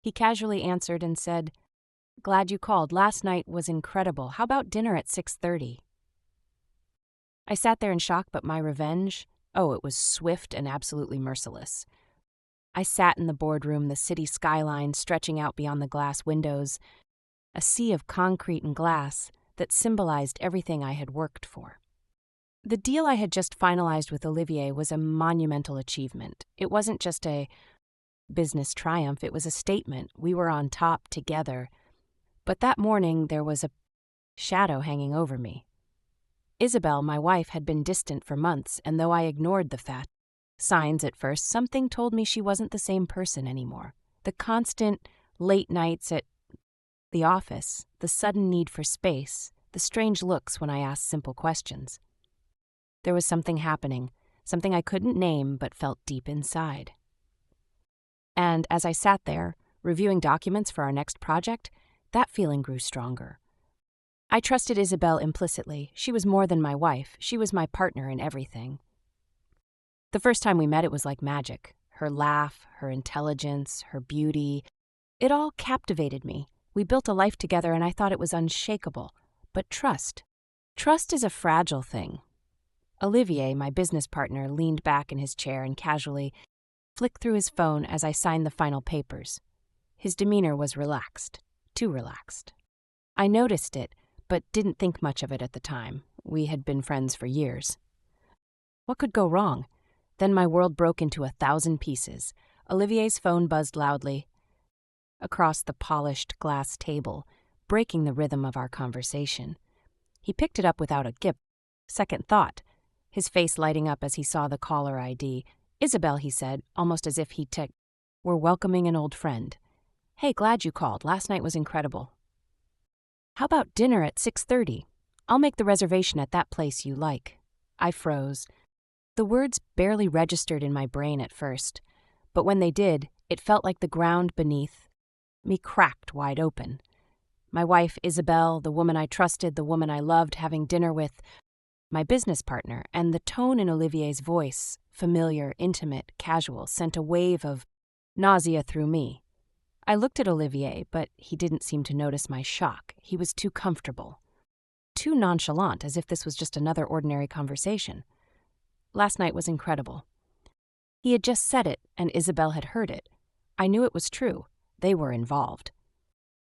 He casually answered and said, "Glad you called. Last night was incredible. How about dinner at 6:30?" I sat there in shock, but my revenge, oh, it was swift and absolutely merciless. I sat in the boardroom, the city skyline stretching out beyond the glass windows, a sea of concrete and glass that symbolized everything I had worked for. The deal I had just finalized with Olivier was a monumental achievement. It wasn't just a business triumph, it was a statement. We were on top together. But that morning, there was a shadow hanging over me. Isabel, my wife, had been distant for months, and though I ignored the signs at first, something told me she wasn't the same person anymore. The constant late nights at the office, the sudden need for space, the strange looks when I asked simple questions. There was something happening, something I couldn't name but felt deep inside. And as I sat there, reviewing documents for our next project, that feeling grew stronger. I trusted Isabel implicitly. She was more than my wife. She was my partner in everything. The first time we met, it was like magic. Her laugh, her intelligence, her beauty, it all captivated me. We built a life together and I thought it was unshakable. But trust is a fragile thing. Olivier, my business partner, leaned back in his chair and casually flicked through his phone as I signed the final papers. His demeanor was relaxed, too relaxed. I noticed it, but didn't think much of it at the time. We had been friends for years. What could go wrong? Then my world broke into 1,000 pieces. Olivier's phone buzzed loudly across the polished glass table, breaking the rhythm of our conversation. He picked it up without a second thought, his face lighting up as he saw the caller ID. "Isabel," he said, almost as if were welcoming an old friend. "Hey, glad you called. Last night was incredible. How about dinner at 6:30? I'll make the reservation at that place you like." I froze. The words barely registered in my brain at first, but when they did, it felt like the ground beneath me cracked wide open. My wife, Isabel, the woman I trusted, the woman I loved, having dinner with my business partner, and the tone in Olivier's voice, familiar, intimate, casual, sent a wave of nausea through me. I looked at Olivier, but he didn't seem to notice my shock. He was too comfortable, too nonchalant, as if this was just another ordinary conversation. Last night was incredible. He had just said it, and Isabel had heard it. I knew it was true. They were involved.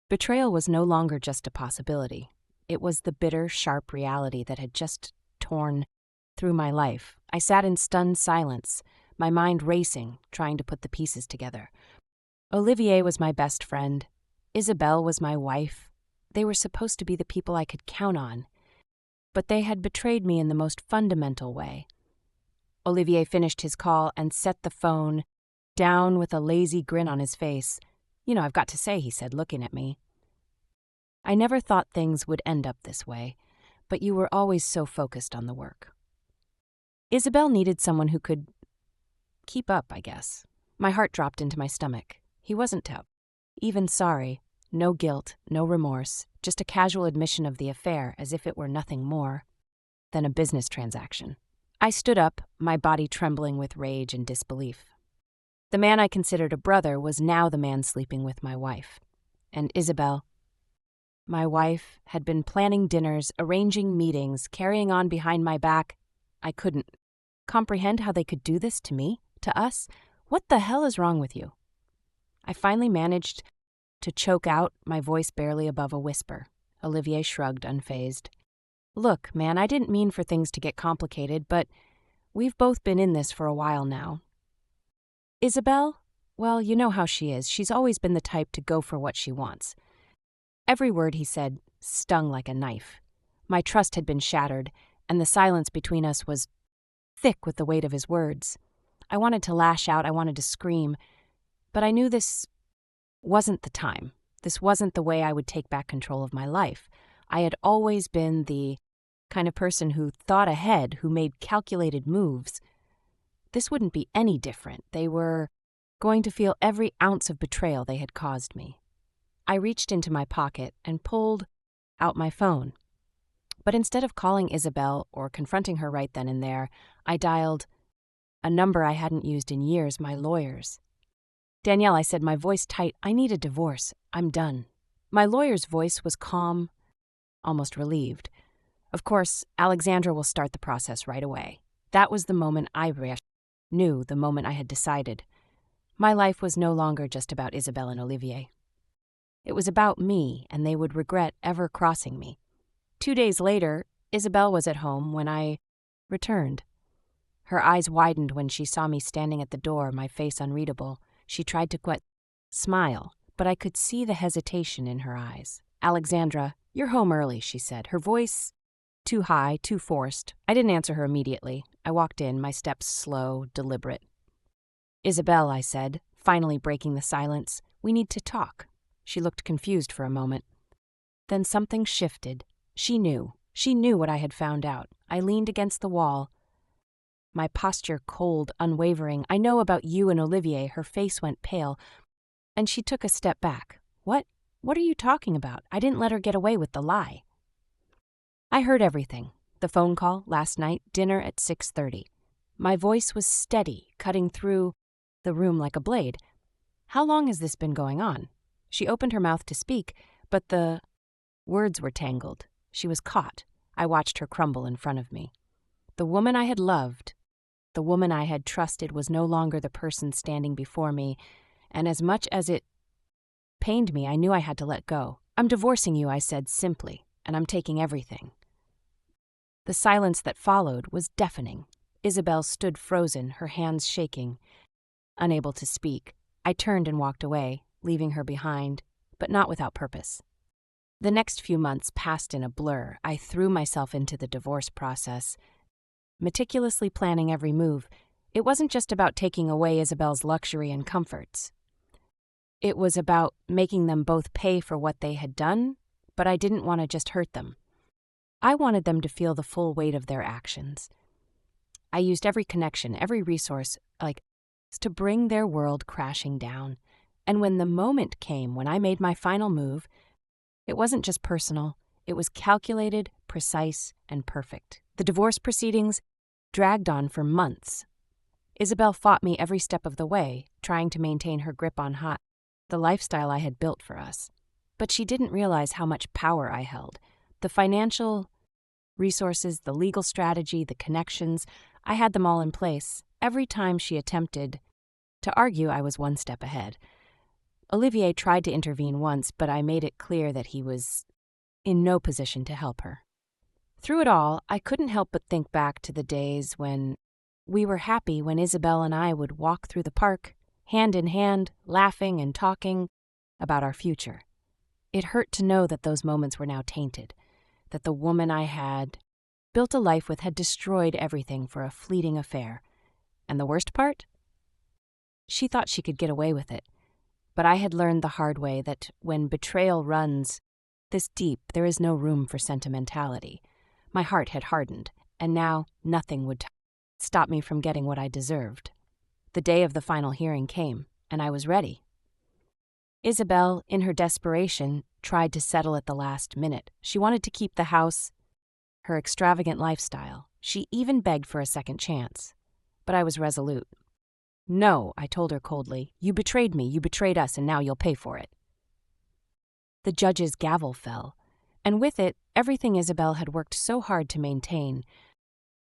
Betrayal was no longer just a possibility. It was the bitter, sharp reality that had just torn through my life. I sat in stunned silence, my mind racing, trying to put the pieces together. Olivier was my best friend. Isabel was my wife. They were supposed to be the people I could count on. But they had betrayed me in the most fundamental way. Olivier finished his call and set the phone down with a lazy grin on his face. "You know, I've got to say," he said, looking at me. "I never thought things would end up this way, but you were always so focused on the work." Isabel needed someone who could keep up, I guess. My heart dropped into my stomach. He wasn't even sorry. No guilt, no remorse, just a casual admission of the affair as if it were nothing more than a business transaction. I stood up, my body trembling with rage and disbelief. The man I considered a brother was now the man sleeping with my wife. And Isabel, my wife, had been planning dinners, arranging meetings, carrying on behind my back. I couldn't comprehend how they could do this to me, to us. What the hell is wrong with you? I finally managed to choke out, my voice barely above a whisper. Olivier shrugged, unfazed. "Look, man, I didn't mean for things to get complicated, but we've both been in this for a while now. Isabel, well, you know how she is. She's always been the type to go for what she wants." Every word he said stung like a knife. My trust had been shattered, and the silence between us was thick with the weight of his words. I wanted to lash out, I wanted to scream, but I knew this wasn't the time. This wasn't the way I would take back control of my life. I had always been the kind of person who thought ahead, who made calculated moves. This wouldn't be any different. They were going to feel every ounce of betrayal they had caused me. I reached into my pocket and pulled out my phone. But instead of calling Isabel or confronting her right then and there, I dialed a number I hadn't used in years, my lawyer's. Danielle, I said, my voice tight, I need a divorce. I'm done. My lawyer's voice was calm, almost relieved. Of course, Alexandra will start the process right away. That was the moment I knew, the moment I had decided. My life was no longer just about Isabel and Olivier. It was about me, and they would regret ever crossing me. 2 days later, Isabel was at home when I returned. Her eyes widened when she saw me standing at the door, my face unreadable. She tried to smile, but I could see the hesitation in her eyes. Alexandra, you're home early, she said, her voice too high, too forced. I didn't answer her immediately. I walked in, my steps slow, deliberate. Isabel, I said, finally breaking the silence, we need to talk. She looked confused for a moment. Then something shifted. She knew what I had found out. I leaned against the wall, my posture cold, unwavering. I know about you and Olivier. Her face went pale, and she took a step back. What are you talking about? I didn't let her get away with the lie. I heard everything. The phone call, last night, dinner at 6:30. My voice was steady, cutting through the room like a blade. How long has this been going on? She opened her mouth to speak, but the words were tangled. She was caught. I watched her crumble in front of me. The woman I had loved, the woman I had trusted, was no longer the person standing before me, and as much as it pained me, I knew I had to let go. I'm divorcing you, I said simply, and I'm taking everything. The silence that followed was deafening. Isabel stood frozen, her hands shaking, unable to speak. I turned and walked away, leaving her behind, but not without purpose. The next few months passed in a blur. I threw myself into the divorce process, meticulously planning every move. It wasn't just about taking away Isabel's luxury and comforts. It was about making them both pay for what they had done, but I didn't want to just hurt them. I wanted them to feel the full weight of their actions. I used every connection, every resource, to bring their world crashing down. And when the moment came, when I made my final move, it wasn't just personal. It was calculated, precise, and perfect. The divorce proceedings dragged on for months. Isabel fought me every step of the way, trying to maintain her grip on the lifestyle I had built for us. But she didn't realize how much power I held. The financial resources, the legal strategy, the connections, I had them all in place. Every time she attempted to argue, I was one step ahead. Olivier tried to intervene once, but I made it clear that he was in no position to help her. Through it all, I couldn't help but think back to the days when we were happy, when Isabel and I would walk through the park, hand in hand, laughing and talking about our future. It hurt to know that those moments were now tainted, that the woman I had built a life with had destroyed everything for a fleeting affair. And the worst part? She thought she could get away with it. But I had learned the hard way that when betrayal runs this deep, there is no room for sentimentality. My heart had hardened, and now nothing would stop me from getting what I deserved. The day of the final hearing came, and I was ready. Isabel, in her desperation, tried to settle at the last minute. She wanted to keep the house, her extravagant lifestyle. She even begged for a second chance. But I was resolute. No, I told her coldly. You betrayed me, you betrayed us, and now you'll pay for it. The judge's gavel fell, and with it, everything Isabel had worked so hard to maintain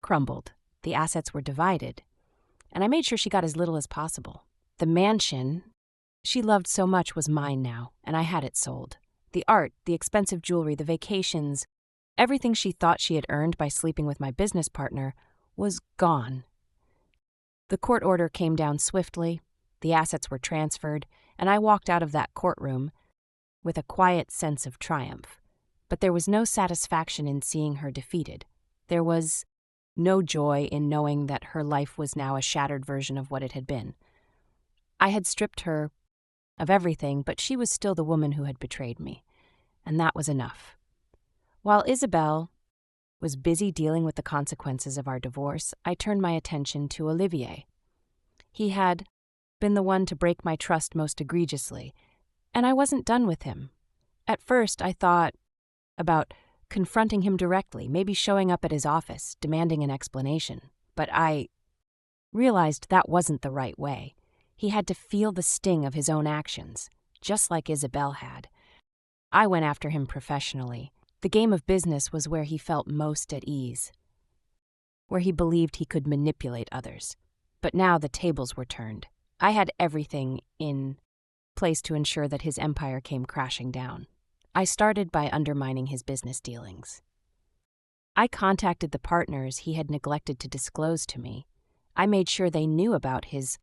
crumbled. The assets were divided, and I made sure she got as little as possible. The mansion she loved so much was mine now, and I had it sold. The art, the expensive jewelry, the vacations, everything she thought she had earned by sleeping with my business partner was gone. The court order came down swiftly, the assets were transferred, and I walked out of that courtroom with a quiet sense of triumph. But there was no satisfaction in seeing her defeated. There was no joy in knowing that her life was now a shattered version of what it had been. I had stripped her of everything, but she was still the woman who had betrayed me, and that was enough. While Isabel was busy dealing with the consequences of our divorce, I turned my attention to Olivier. He had been the one to break my trust most egregiously, and I wasn't done with him. At first, I thought about confronting him directly, maybe showing up at his office, demanding an explanation. But I realized that wasn't the right way. He had to feel the sting of his own actions, just like Isabel had. I went after him professionally. The game of business was where he felt most at ease, where he believed he could manipulate others. But now the tables were turned. I had everything in place to ensure that his empire came crashing down. I started by undermining his business dealings. I contacted the partners he had neglected to disclose to me. I made sure they knew about his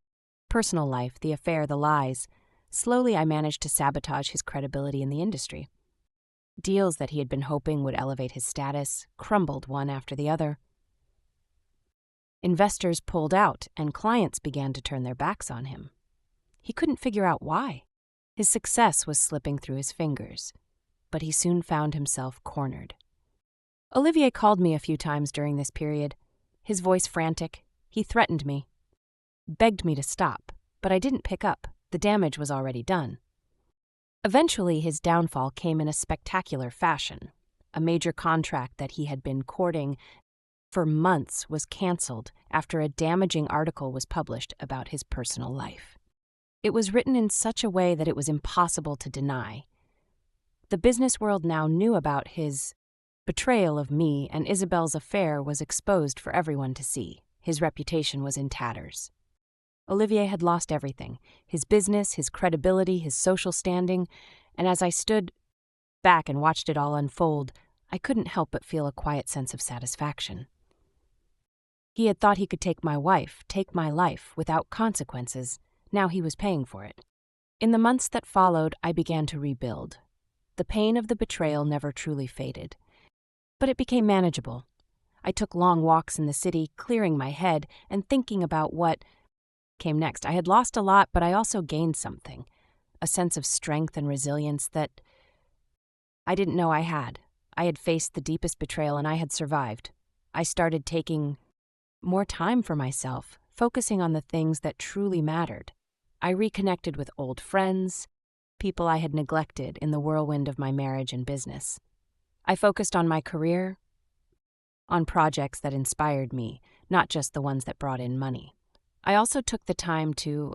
personal life, the affair, the lies. Slowly, I managed to sabotage his credibility in the industry. Deals that he had been hoping would elevate his status crumbled one after the other. Investors pulled out, and clients began to turn their backs on him. He couldn't figure out why. His success was slipping through his fingers, but he soon found himself cornered. Olivier called me a few times during this period, his voice frantic. He threatened me, begged me to stop, but I didn't pick up. The damage was already done. Eventually, his downfall came in a spectacular fashion. A major contract that he had been courting for months was canceled after a damaging article was published about his personal life. It was written in such a way that it was impossible to deny. The business world now knew about his betrayal of me, and Isabel's affair was exposed for everyone to see. His reputation was in tatters. Olivier had lost everything, his business, his credibility, his social standing, and as I stood back and watched it all unfold, I couldn't help but feel a quiet sense of satisfaction. He had thought he could take my wife, take my life, without consequences. Now he was paying for it. In the months that followed, I began to rebuild. The pain of the betrayal never truly faded, but it became manageable. I took long walks in the city, clearing my head and thinking about what came next. I had lost a lot, but I also gained something, a sense of strength and resilience that I didn't know I had. I had faced the deepest betrayal and I had survived. I started taking more time for myself, focusing on the things that truly mattered. I reconnected with old friends, people I had neglected in the whirlwind of my marriage and business. I focused on my career, on projects that inspired me, not just the ones that brought in money. I also took the time to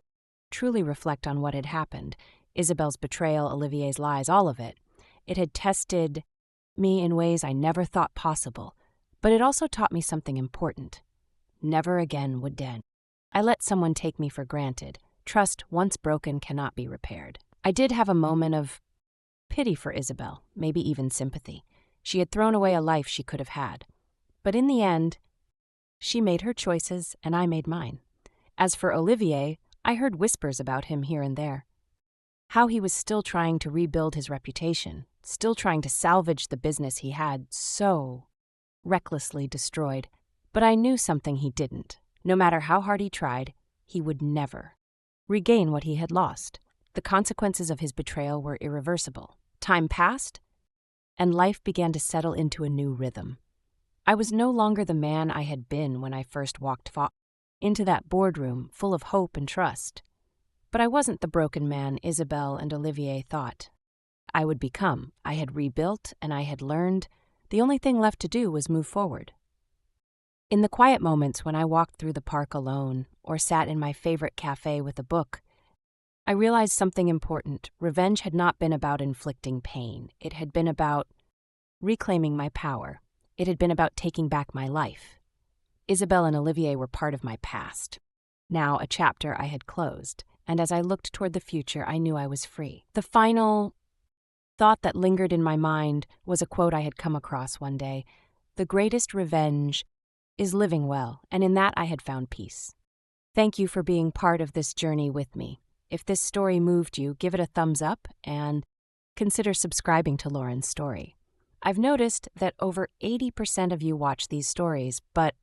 truly reflect on what had happened. Isabel's betrayal, Olivier's lies, all of it. It had tested me in ways I never thought possible, but it also taught me something important. Never again would den. I let someone take me for granted. Trust, once broken, cannot be repaired. I did have a moment of pity for Isabel, maybe even sympathy. She had thrown away a life she could have had. But in the end, she made her choices and I made mine. As for Olivier, I heard whispers about him here and there. How he was still trying to rebuild his reputation, still trying to salvage the business he had so recklessly destroyed. But I knew something he didn't. No matter how hard he tried, he would never regain what he had lost. The consequences of his betrayal were irreversible. Time passed, and life began to settle into a new rhythm. I was no longer the man I had been when I first walked into that boardroom full of hope and trust. But I wasn't the broken man Isabel and Olivier thought I would become. I had rebuilt and I had learned. The only thing left to do was move forward. In the quiet moments when I walked through the park alone or sat in my favorite cafe with a book, I realized something important. Revenge had not been about inflicting pain. It had been about reclaiming my power. It had been about taking back my life. Isabel and Olivier were part of my past. Now a chapter I had closed, and as I looked toward the future, I knew I was free. The final thought that lingered in my mind was a quote I had come across one day. The greatest revenge is living well, and in that I had found peace. Thank you for being part of this journey with me. If this story moved you, give it a thumbs up and consider subscribing to Lauren's story. I've noticed that over 80% of you watch these stories, but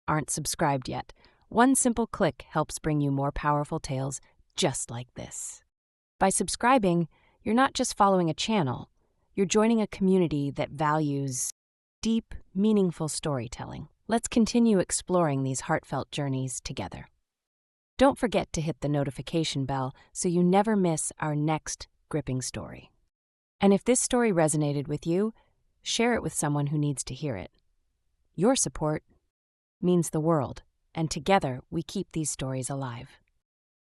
aren't subscribed yet. One simple click helps bring you more powerful tales just like this. By subscribing, you're not just following a channel, you're joining a community that values deep, meaningful storytelling. Let's continue exploring these heartfelt journeys together. Don't forget to hit the notification bell so you never miss our next gripping story. And if this story resonated with you, share it with someone who needs to hear it. Your support means the world, and together we keep these stories alive.